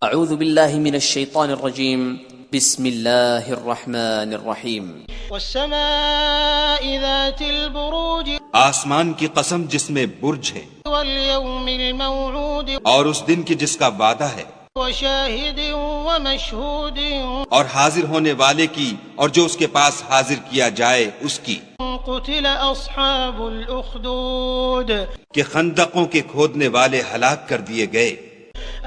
اعوذ باللہ من الشیطان الرجیم بسم اللہ الرحمن الرحیم والسماء ذات البروج آسمان کی قسم جس میں برج ہے، واليوم الموعود اور اس دن کی جس کا وعدہ ہے، وشاہد ومشہود اور حاضر ہونے والے کی اور جو اس کے پاس حاضر کیا جائے اس کی، قتل اصحاب الاخدود کہ خندقوں کے کھودنے والے ہلاک کر دیے گئے،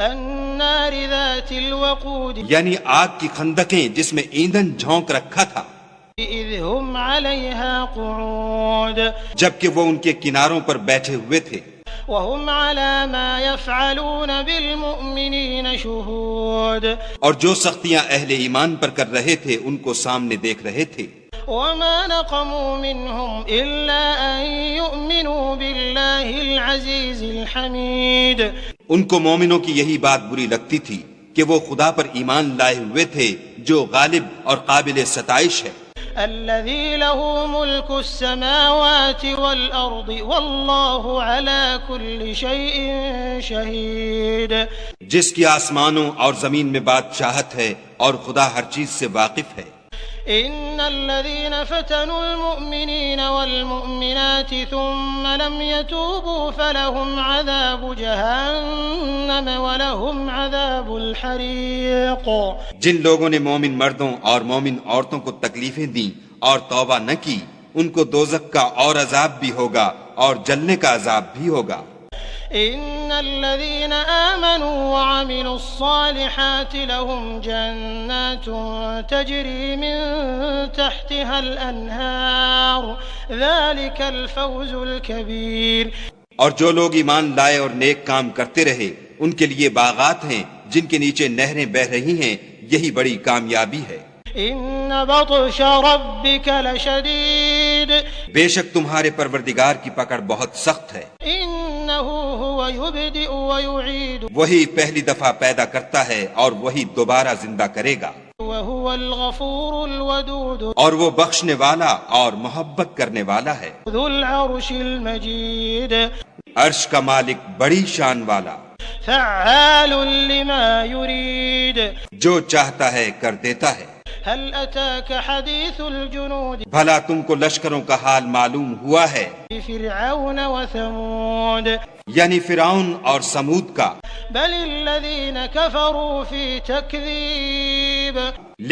النار ذات الوقود یعنی آگ کی خندقیں جس میں ایندھن جھونک رکھا تھا، اذ هم علیہا قعود جبکہ وہ ان کے کناروں پر بیٹھے ہوئے تھے، وهم على ما يفعلون بالمؤمنين شهود اور جو سختیاں اہل ایمان پر کر رہے تھے ان کو سامنے دیکھ رہے تھے، وما نقموا منهم إلا أن يؤمنوا بالله العزيز الحميد ان کو مومنوں کی یہی بات بری لگتی تھی کہ وہ خدا پر ایمان لائے ہوئے تھے جو غالب اور قابل ستائش ہے، الذي له ملك السماوات والأرض والله على كل شيء شهيد جس کی آسمانوں اور زمین میں بادشاہت ہے اور خدا ہر چیز سے واقف ہے۔ إن الذين فتنوا المؤمنين والمؤمنات ثم لم يتوبوا فلهم عذاب جهنم ولهم عذاب الحريق جن لوگوں نے مومن مردوں اور مومن عورتوں کو تکلیفیں دیں اور توبہ نہ کی ان کو دوزخ کا اور عذاب بھی ہوگا اور جلنے کا عذاب بھی ہوگا۔ إن الذين آمنوا وعملوا الصالحات لهم جنات تجري من تحتها الأنهار ذلك الفوز الكبير اور جو لوگ ایمان لائے اور نیک کام کرتے رہے ان کے لیے باغات ہیں جن کے نیچے نہریں بہ رہی ہیں، یہی بڑی کامیابی ہے۔ إن بطش ربك لشديد بے شک تمہارے پروردگار کی پکڑ بہت سخت ہے، إنه هو يبدئ ويعيد وہی پہلی دفعہ پیدا کرتا ہے اور وہی دوبارہ زندہ کرے گا، وهو الغفور الودود اور وہ بخشنے والا اور محبت کرنے والا ہے، ذو العرش المجيد عرش کا مالک بڑی شان والا، فعال لما يريد جو چاہتا ہے کر دیتا ہے۔ هل أتاك حديث الجنود بھلا تم کو لشکروں کا حال معلوم ہوا ہے، فرعون وثمود یعنی فرعون اور سمود کا، بل الذين كفروا في تكذيب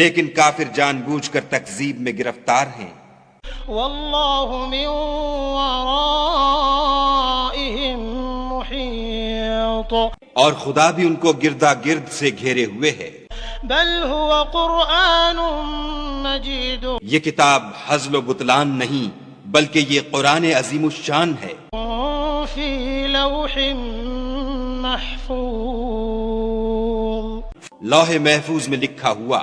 لیکن کافر جان بوجھ کر تکذیب میں گرفتار ہیں، والله من ورائهم محيط اور خدا بھی ان کو گردا گرد سے گھیرے ہوئے ہے۔ بل هو قرآن مجید یہ کتاب ہزل و بطلان نہیں بلکہ یہ قرآن عظیم الشان ہے، في لوح محفوظ لوح محفوظ میں لکھا ہوا۔